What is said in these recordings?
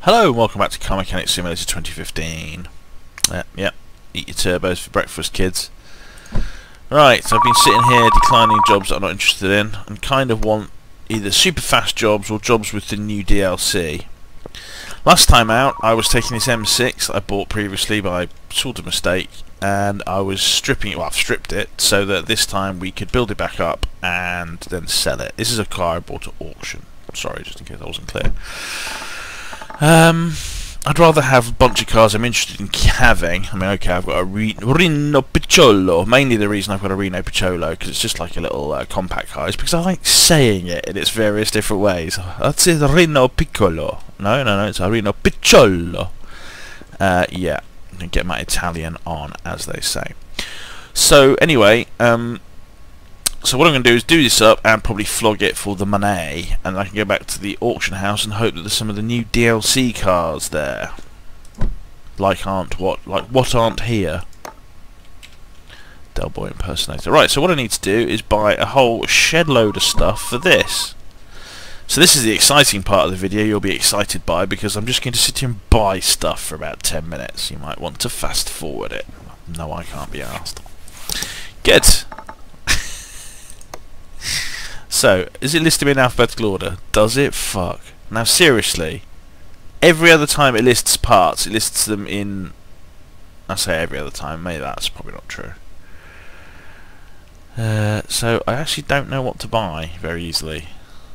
Hello and welcome back to Car Mechanic Simulator 2015. Yeah, eat your turbos for breakfast, kids. Right, so I've been sitting here declining jobs that I'm not interested in and kind of want either super fast jobs or jobs with the new DLC. Last time out I was taking this M6 that I bought previously by sort of mistake, and I was stripping it, well I've stripped it, so that this time we could build it back up and then sell it. This is a car I bought at auction. Sorry, just in case I wasn't clear. I'd rather have a bunch of cars I'm interested in having. I mean, okay, I've got a Reno Picciolo. Mainly the reason I've got a Reno Picciolo because it's just like a little compact car. It's because I like saying it in its various different ways. That's it, Reno Piccolo. No, it's a Reno Picciolo. Yeah, I'm gonna get my Italian on, as they say. So anyway, so what I'm going to do is do this up and probably flog it for the money, and I can go back to the auction house and hope that there's some of the new DLC cars there. Like what aren't here? Del Boy impersonator. Right, so what I need to do is buy a whole shed load of stuff for this. So this is the exciting part of the video you'll be excited by, because I'm just going to sit here and buy stuff for about 10 minutes. You might want to fast forward it. No, I can't be asked. Good. So, is it listed in alphabetical order? Does it? Fuck. Now seriously, every other time it lists parts, it lists them in... I say every other time, maybe that's probably not true. So, I actually don't know what to buy very easily.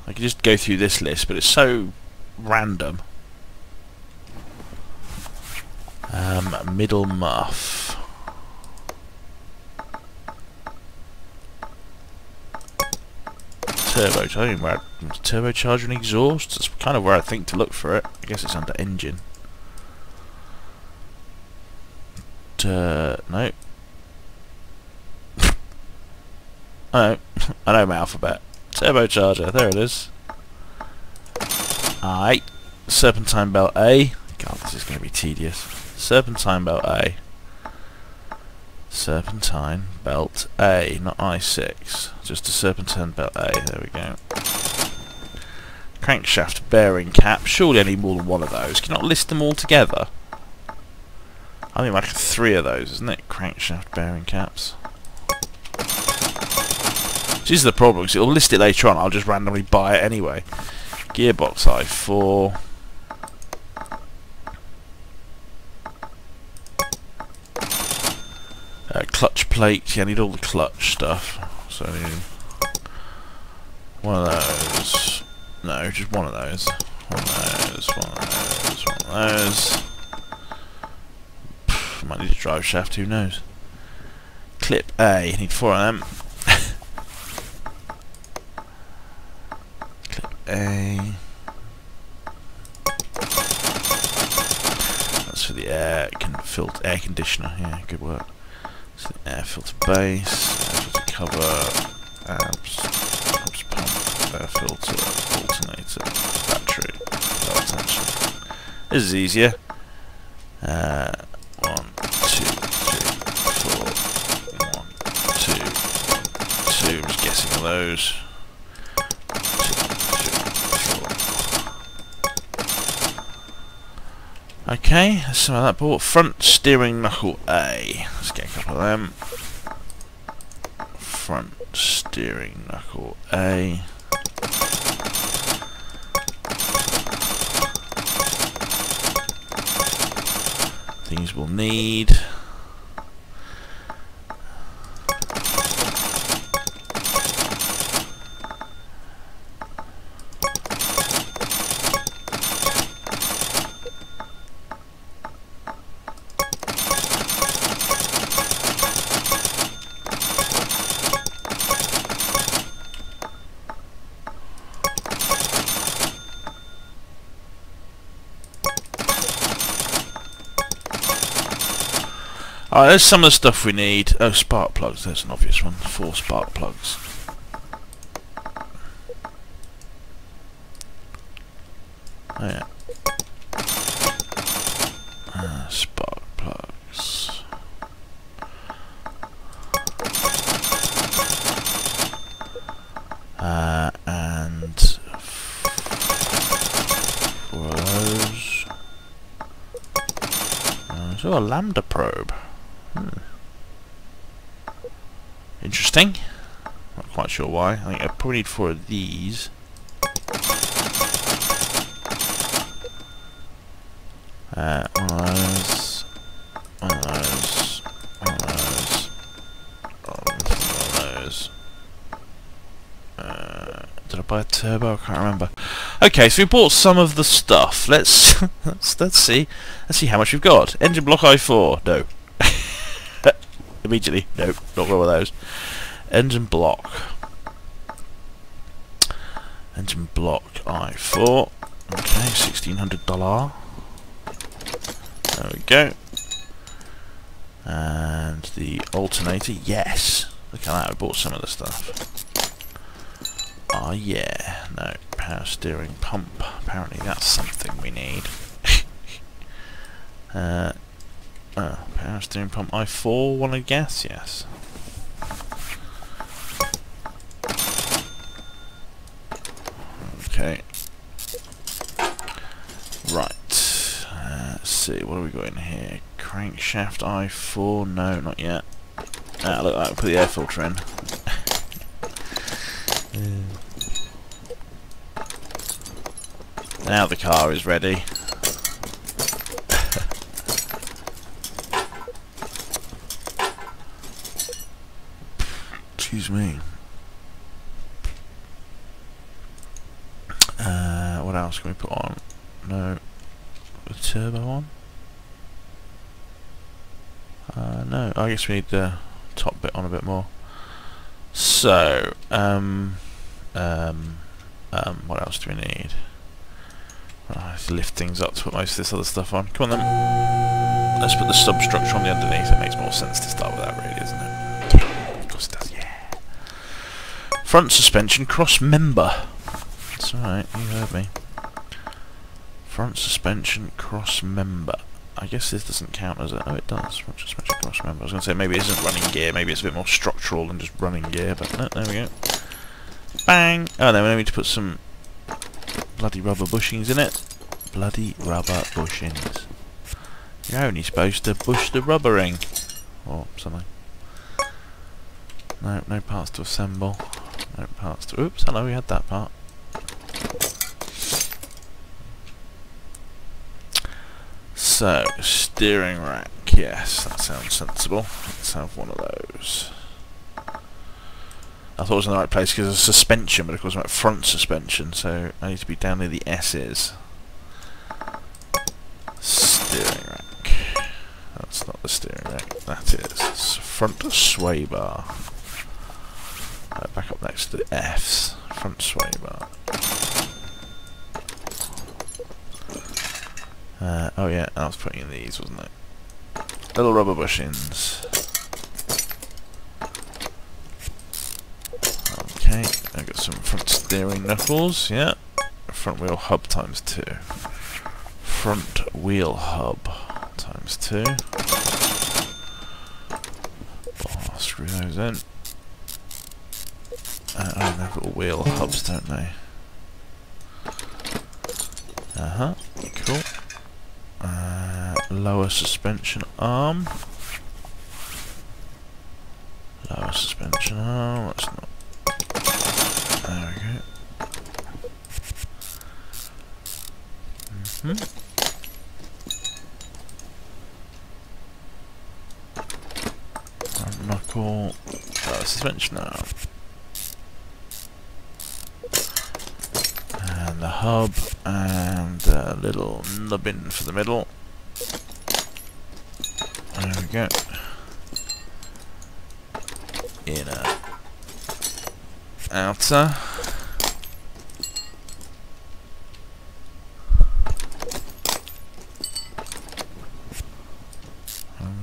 I could just go through this list, but it's so random. Middle muff. Turbocharger and exhaust. That's kind of where I think to look for it. I guess it's under engine. No. I know my alphabet. Turbocharger. There it is. Aye. Serpentine belt A. God, this is going to be tedious. Serpentine belt A. Serpentine belt A, not I6. Just a serpentine belt A. There we go. Crankshaft bearing cap. Surely I need more than one of those. Can you not list them all together? I think like 3 of those, isn't it? Crankshaft bearing caps. This is the problem, because it'll list it later on. I'll just randomly buy it anyway. Gearbox I4. Clutch plate. Yeah, I need all the clutch stuff. So I need one of those. No, just one of those. One of those. One of those. One of those. Pff, I might need a drive shaft. Who knows? Clip A. I need 4 of them. Clip A. That's for the air conditioner. Yeah, good work. So air filter base, air filter cover, amps pump, air filter, alternator, battery, belt tension. This is easier. 1, 2, 3, 4. 1, 2, 1, 2. I'm just guessing all those. 2, 3, 4. Okay, that's some of that bought. Front steering knuckle A. Let's get a couple of them. Front steering knuckle A. Things we'll need. Alright, there's some of the stuff we need. Oh, spark plugs, there's an obvious one. 4 spark plugs. Oh yeah. Spark plugs. And 4 of those. Oh, a lambda probe. Interesting. Not quite sure why. I think I probably need 4 of these. One of those. One of those. One of those. One of those. Did I buy a turbo? I can't remember. Okay, so we bought some of the stuff. Let's see. Let's see how much we've got. Engine block i4. No. Immediately. Nope. Not one of those. Engine block. Engine block i4. Okay, $1,600. There we go. And the alternator. Yes. Look at that. We bought some of the stuff. Oh yeah, no, power steering pump, apparently that's something we need. Oh, power steering pump i4, want to guess? Yes. Okay. Right, let's see, what have we got in here? Crankshaft i4, no, not yet. Ah, look, I'll put the air filter in. Now the car is ready. Excuse me. What else can we put on? No. The turbo on? No. I guess we need the top bit on a bit more. So, what else do we need? I have to lift things up to put most of this other stuff on. Come on then. Let's put the substructure on the underneath. It makes more sense to start with that, really, doesn't it? Yeah, of course it does, yeah. Front suspension cross member. That's alright, you heard me. Front suspension cross member. I guess this doesn't count as a... Oh, it does. Front suspension cross member. I was going to say maybe it isn't running gear. Maybe it's a bit more structural than just running gear. But no, there we go. Bang! Oh, then we need to put some bloody rubber bushings in it. Bloody rubber bushings. You're only supposed to bush the rubbering. Or something. No, no parts to assemble. No parts to... Oops, hello, we had that part. So, steering rack. Yes, that sounds sensible. Let's have one of those. I thought it was in the right place because it's suspension, but of course I'm at front suspension, so I need to be down near the S's. Steering rack. That's not the steering rack, that is. Front sway bar. Back up next to the F's. Front sway bar. Oh yeah, I was putting in these, wasn't it? Little rubber bushings. Okay, I've got some front steering knuckles, yeah. Front wheel hub times 2. Front wheel hub times 2. Oh, screw those in. Oh, they have little wheel hubs, don't they? Uh-huh, cool. Lower suspension arm. Lower suspension arm, that's not... There we go. Front knuckle. Lower suspension arm. And the hub, and a little nubbin for the middle. There we go. Inner. Outer.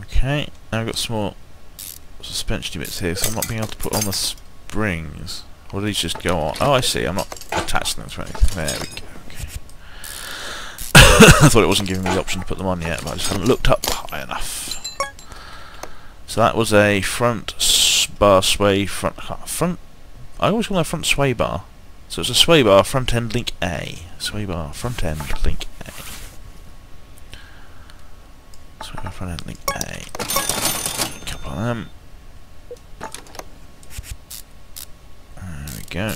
Okay, now I've got some more suspension bits here, so I'm not being able to put on the springs. Or do these just go on? Oh, I see, I'm not attaching them to anything. There we go, okay. I thought it wasn't giving me the option to put them on yet, but I just haven't looked up high enough. So that was a front bar sway, front... I always call that front sway bar. So it's a sway bar, front end link A. Sway bar, front end link A. So we go front end link A. A couple of them. There we go.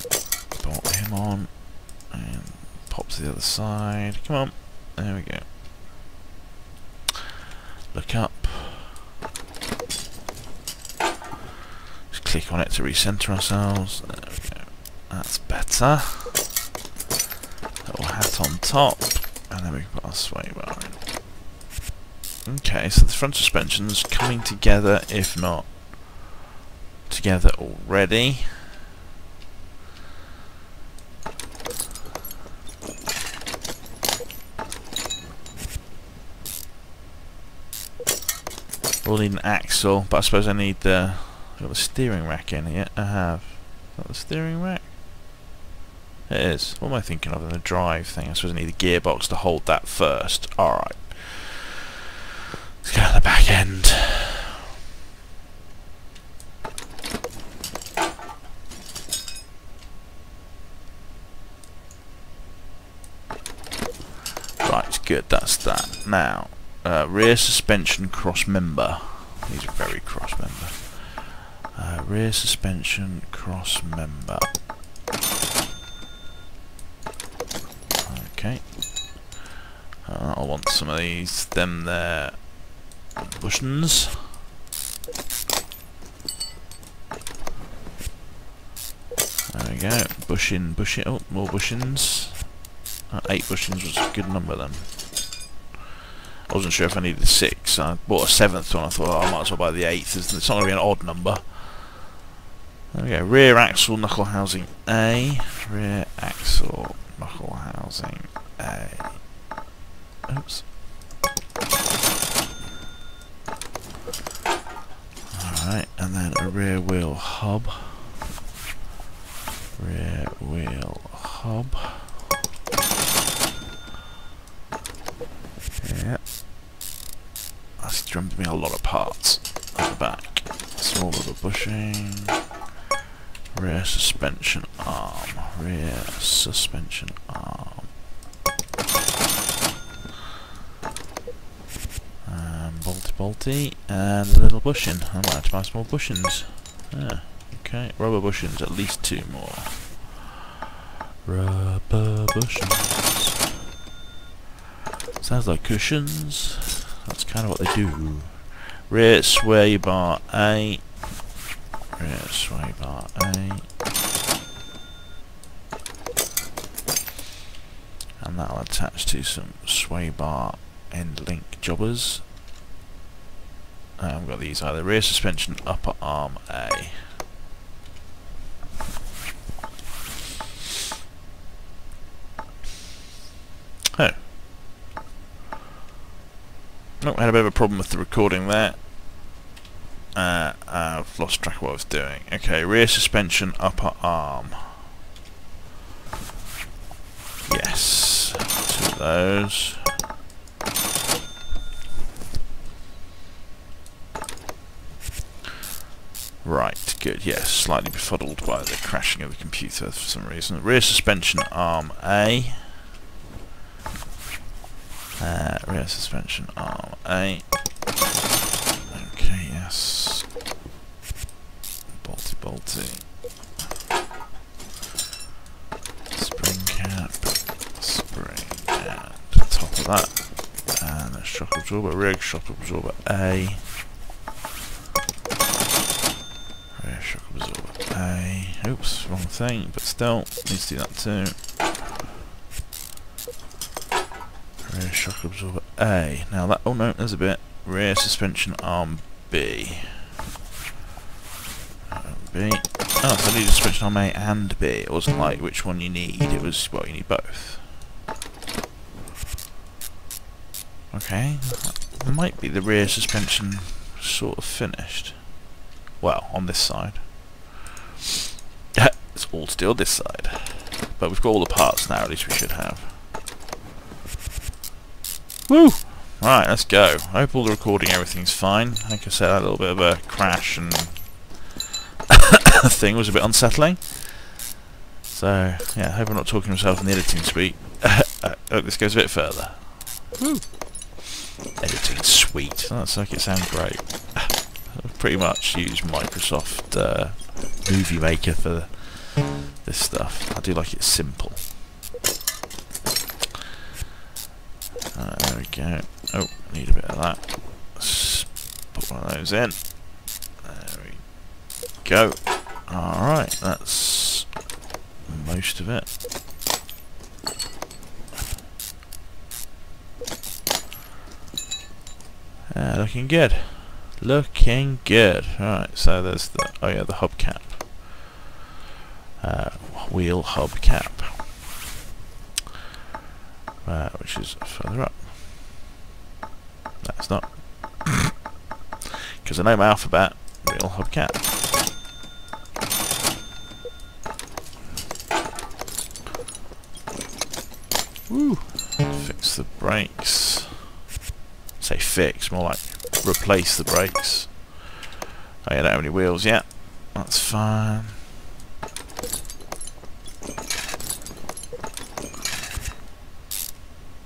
Bolt him on. And pop to the other side. Come on. There we go. Look up. Just click on it to recenter ourselves. There we go. That's better. Little hat on top. And then we can put our sway bar in. Okay, so the front suspension's coming together, if not together already. We'll need an axle, but I suppose I need the... I've got the steering rack in here. I have. Is that the steering rack? It is. What am I thinking of in the drive thing? I suppose I need a gearbox to hold that first. Alright. Let's go to the back end. Right, good. That's that. Now, rear suspension cross member. These are very cross member. Rear suspension cross member. Okay. I want some of these, them there, bushings. There we go. Bushing. Oh, more bushings. 8 bushings was a good number then. I wasn't sure if I needed 6. I bought a 7th one. I thought, oh, I might as well buy the 8th. It's not going to be an odd number. There we go. Rear axle knuckle housing A. Rear axle knuckle housing A. Oops. Alright, and then a rear wheel hub. Rear wheel hub. Yeah. That's drummed me a lot of parts at the back. Small little bushing. Rear suspension arm. Rear suspension arm. Bolty, and a little bushing. I might have to buy some more bushings. Yeah, okay. Rubber bushings, at least 2 more. Rubber bushings. Sounds like cushions. That's kind of what they do. Rear sway bar A. Rear sway bar A. And that'll attach to some sway bar end link jobbers. I've got these either. Rear suspension upper arm A. Oh. Oh, I had a bit of a problem with the recording there. I've lost track of what I was doing. Okay, rear suspension upper arm. Yes. 2 of those. Right, good, yes, slightly befuddled by the crashing of the computer for some reason. Rear suspension arm A. Rear suspension arm A. Okay, yes. Bolty. Spring cap. Top of that. And a shock absorber, rig, shock absorber A. Shock absorber A. Oops, wrong thing, but still, needs to do that too. Rear shock absorber A. Now that, oh no, there's a bit. Rear suspension arm B. B. Oh, so I needed suspension arm A and B. It wasn't like which one you need, it was, well, you need both. Okay, that might be the rear suspension sort of finished. Well, on this side. It's all still this side. But we've got all the parts now, at least we should have. Woo! Right, let's go. I hope all the recording, everything's fine. Like I said, I had a little bit of a crash and the thing was a bit unsettling. So, yeah, I hope I'm not talking to myself in the editing suite. I hope this goes a bit further. Woo! Editing suite. That's like it sounds great. I've pretty much used Microsoft Movie Maker for this stuff. I do like it simple. There we go. Oh, need a bit of that. Let's put one of those in. There we go. Alright, that's most of it. Looking good. Looking good. Alright, so there's the, oh yeah, the hubcap. Wheel hubcap. Which is further up. That's not. Because I know my alphabet. Wheel hubcap. Woo! Fix the brakes. Say fix, more like replace the brakes. Oh, you don't have any wheels yet. That's fine.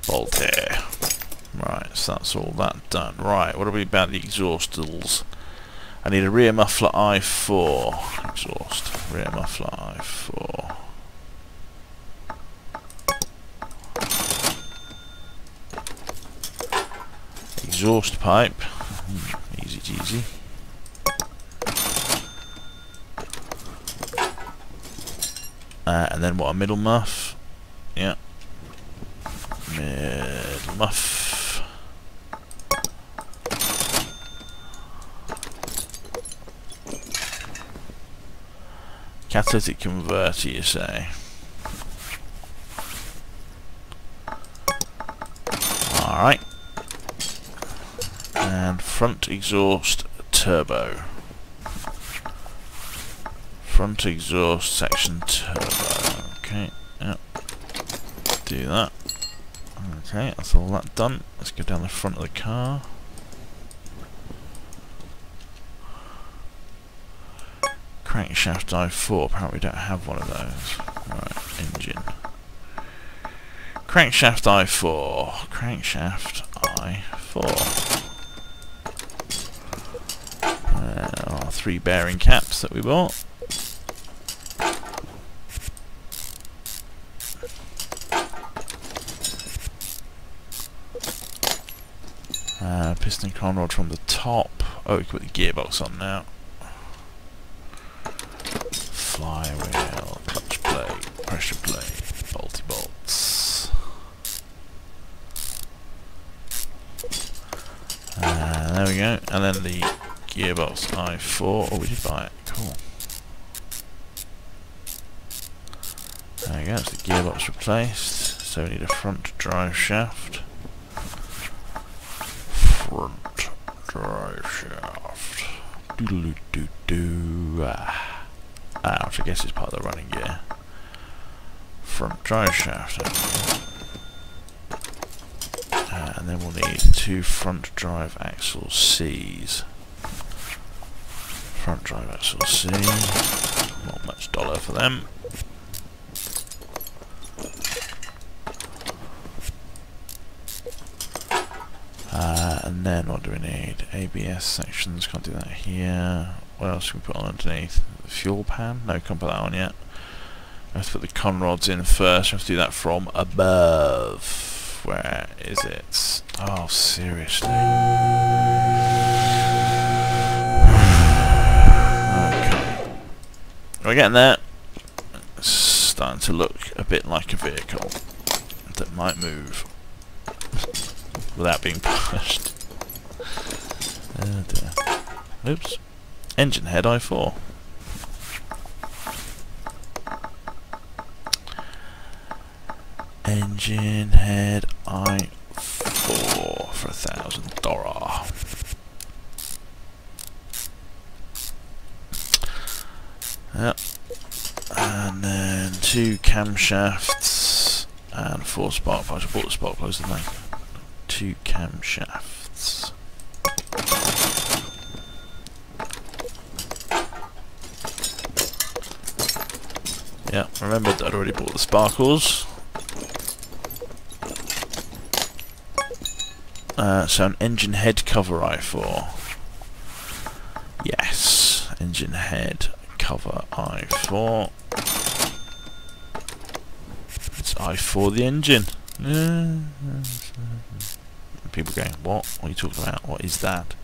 Bolt here. Right, so that's all that done. Right, what are we about the exhaustals? I need a rear muffler I4 exhaust. Rear muffler I4. Exhaust pipe. Easy cheesy. And then what, a middle muff? Yeah. Middle muff. Catalytic converter, you say? Alright. And front exhaust turbo. Front exhaust section turbo. Okay, yep. Do that. Okay, that's all that done. Let's go down the front of the car. Crankshaft I4. Apparently we don't have one of those. Right, engine. Crankshaft I4. Crankshaft I4. Our 3 bearing caps that we bought. Piston con rod from the top. Oh, we can put the gearbox on now. Flywheel, clutch plate, pressure plate, bolty bolts. There we go. And then the gearbox I4. Oh, we did buy it. Cool. There we go. That's the gearbox replaced. So we need a front drive shaft. Front drive shaft. Doodle doo doo. Which I guess is part of the running gear. Front drive shaft. And then we'll need 2 front drive axle C's. Front drive axle C. Not much dollar for them. And then what do we need? ABS sections, can't do that here. What else can we put on underneath? The fuel pan? No, can't put that on yet. I have to put the con rods in first. I have to do that from above. Where is it? Oh, seriously. Okay. We're getting there. It's starting to look a bit like a vehicle that might move without being pushed. Oops. Engine head I4. Engine head I4 for $1,000. Yep. And then 2 camshafts and 4 spark plugs. I bought the spark plugs, didn't I? 2 camshafts. Yeah, remembered that I'd already bought the sparkles. So an engine head cover I4. Yes, engine head cover I4. It's I4 the engine. People going, what? What are you talking about? What is that?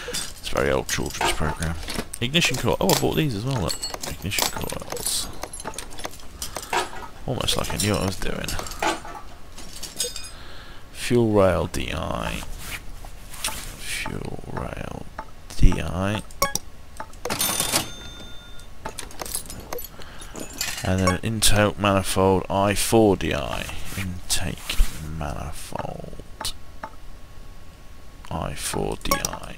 It's a very old children's program. Ignition coil. Oh, I bought these as well. Look. Ignition coils. Almost like I knew what I was doing. Fuel rail DI. Fuel rail DI. And then an intake manifold I4 DI. Intake manifold I4 DI.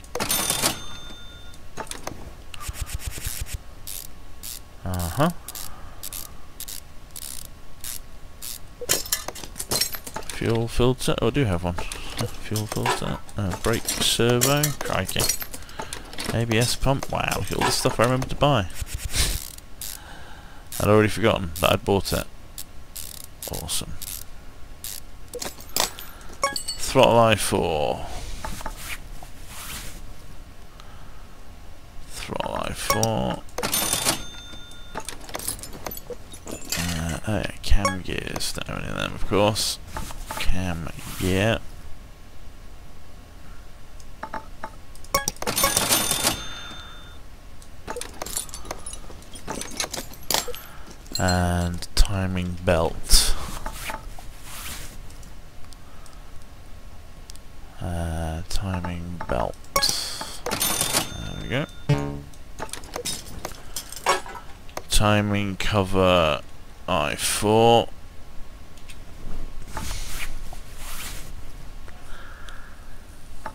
Fuel filter. Oh, I do have one. Fuel filter. Brake servo. Crikey. ABS pump. Wow, look at all the stuff I remember to buy. I'd already forgotten that I'd bought it. Awesome. Throttle I4. Throttle I4. Oh yeah, cam gears. Don't have any of them, of course. Cam gear. And timing belt. Timing belt. There we go. Timing cover I4.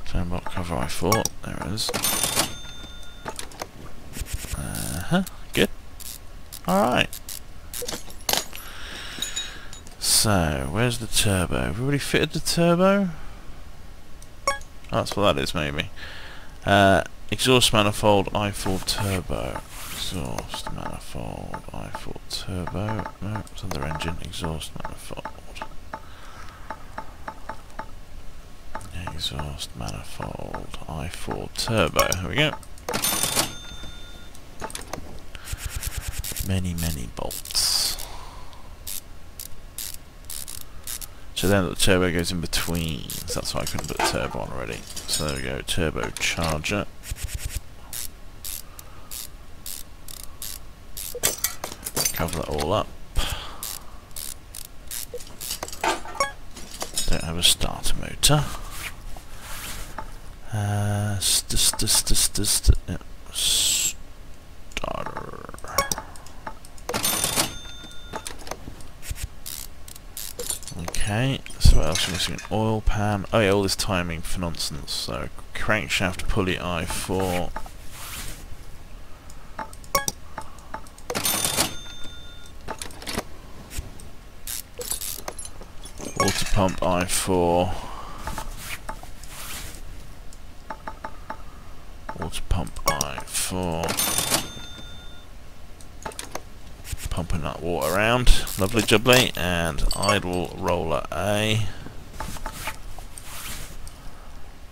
Timing belt cover I4. There it is. Good. Alright. So, where's the turbo? Have we already fitted the turbo? Oh, that's what that is, maybe. Exhaust manifold I4 turbo. Exhaust manifold I4 turbo. No, it's under engine. Exhaust manifold. Exhaust manifold I4 turbo. Here we go. Many bolts. So then the turbo goes in between, so that's why I couldn't put the turbo on already. So there we go, turbo charger. Cover that all up. Don't have a starter motor. Starter. Okay, so what else are we missing? An oil pan. Oh yeah, all this timing for nonsense. So crankshaft pulley I4. Water pump I4. Water pump I4. Pumping that water around, lovely jubbly, and idle roller A.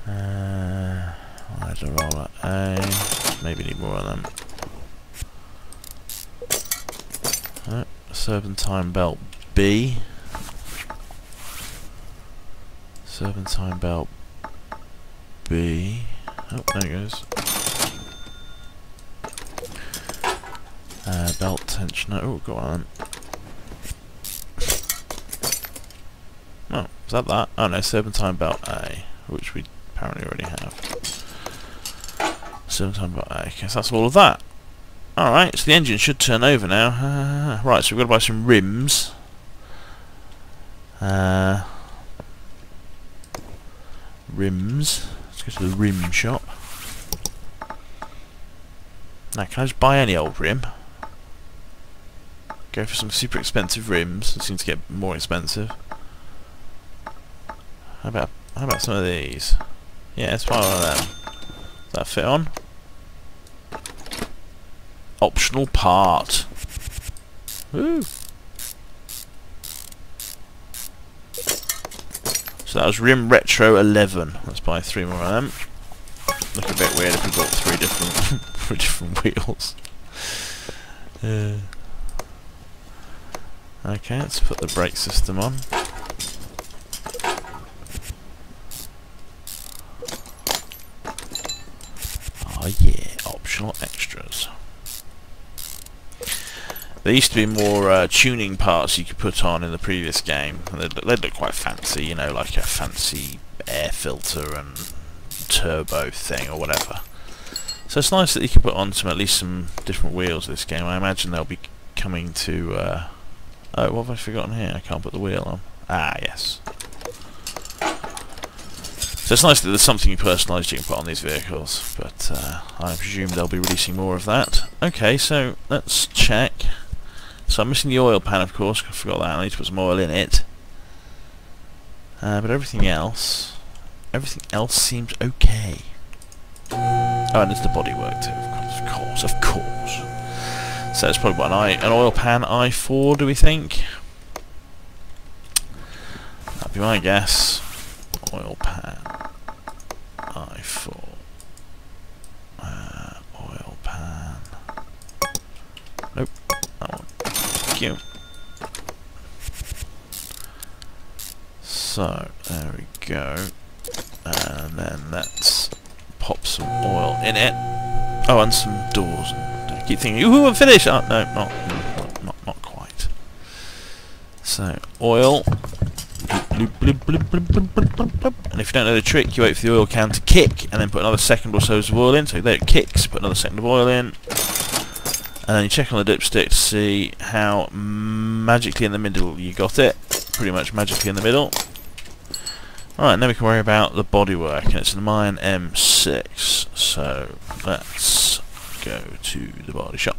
Idle roller A. Maybe need more of them. Serpentine belt B. Serpentine belt B. Oh, there it goes. Belt tensioner. Oh, go on. Oh, is that that? Oh no, serpentine belt A, which we apparently already have. Serpentine belt A. Okay, so that's all of that. Alright, so the engine should turn over now. Right, so we've got to buy some rims. Rims. Let's go to the rim shop. Now, can I just buy any old rim? Go for some super expensive rims. It seems to get more expensive. How about some of these? Yeah, let's buy one of them. Does that fit on? Optional part. Woo! So that was Rim Retro 11. Let's buy 3 more of them. Look a bit weird if we bought 3 different 3 different wheels. Okay, let's put the brake system on. Oh yeah, optional extras. There used to be more tuning parts you could put on in the previous game, and they'd look quite fancy, you know, like a fancy air filter and turbo thing or whatever. So it's nice that you can put on at least some different wheels this game. I imagine they'll be coming to... oh, what have I forgotten here? I can't put the wheel on. Ah, yes. So it's nice that there's something personalised you can put on these vehicles, but I presume they'll be releasing more of that. Okay, so let's check. So I'm missing the oil pan, of course. I forgot that. I need to put some oil in it. But everything else seems okay. Oh, and there's the bodywork too, of course. So it's probably what, an oil pan i4, do we think? That'd be my guess. Oil pan i4. Oil pan. Nope, that one. Thank you. So there we go, and then let's pop some oil in it. Oh, and some doors. I keep thinking, ooh, I'm finished. Oh, no, not quite. So oil. And if you don't know the trick, you wait for the oil can to kick, and then put another second or so of oil in. So there it kicks. Put another second of oil in. And then you check on the dipstick to see how magically in the middle you got it. Pretty much magically in the middle. Alright, then we can worry about the bodywork, and it's the Mayen M6. So let's go to the body shop.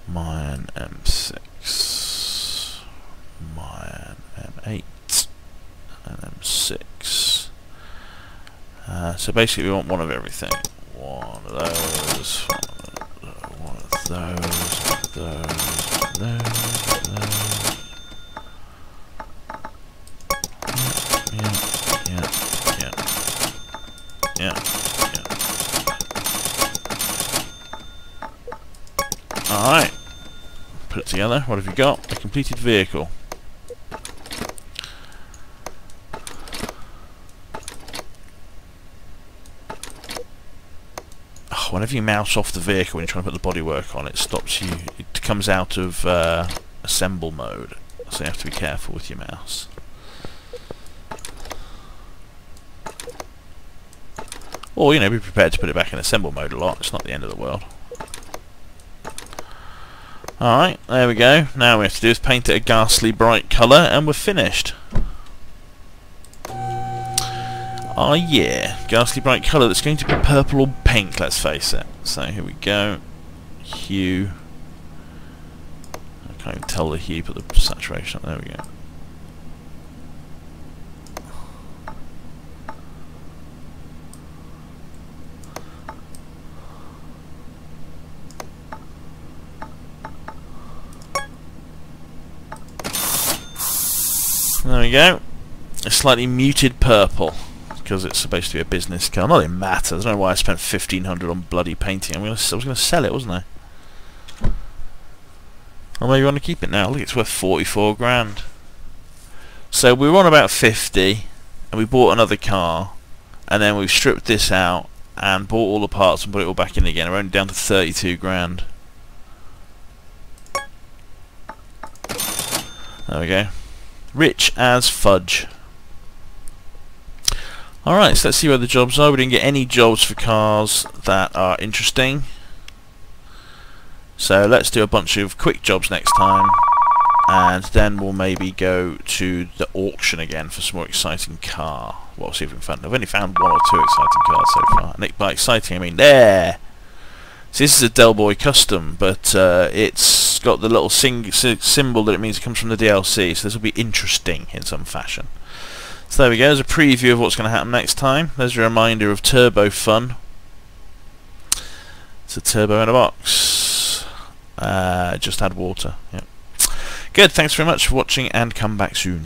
Mayen M6, Mayen M8, and M6. So basically we want one of everything. One of those, one of those. Yeah. Alright. Put it together. What have you got? A completed vehicle. Oh, whenever you mouse off the vehicle when you're trying to put the bodywork on, it stops you. It comes out of assemble mode. So you have to be careful with your mouse. Or, you know, be prepared to put it back in assemble mode a lot. It's not the end of the world. Alright, there we go. Now what we have to do is paint it a ghastly bright colour, and we're finished. Oh yeah, ghastly bright colour that's going to be purple or pink, let's face it. So here we go. Hue. I can't even tell the hue, but the saturation. There we go. There we go. A slightly muted purple, because it's supposed to be a business car. Not that it matters. I don't know why I spent 1,500 on bloody painting. I was going to sell it, wasn't I? Or maybe I want to keep it now. Look, it's worth 44 grand. So we were on about 50, and we bought another car, and then we've stripped this out and bought all the parts and put it all back in again. We're only down to 32 grand. There we go. Rich as fudge. Alright, so let's see where the jobs are. We didn't get any jobs for cars that are interesting. So let's do a bunch of quick jobs next time. And then we'll maybe go to the auction again for some more exciting car. Well, see if we can find... I've only found 1 or 2 exciting cars so far. And by exciting, I mean there! So this is a Del Boy Custom, but it's got the little symbol that it means it comes from the DLC, so this will be interesting in some fashion. So there we go, there's a preview of what's going to happen next time. There's a reminder of Turbo Fun. It's a turbo in a box. Just add water. Yep. Good, thanks very much for watching, and come back soon.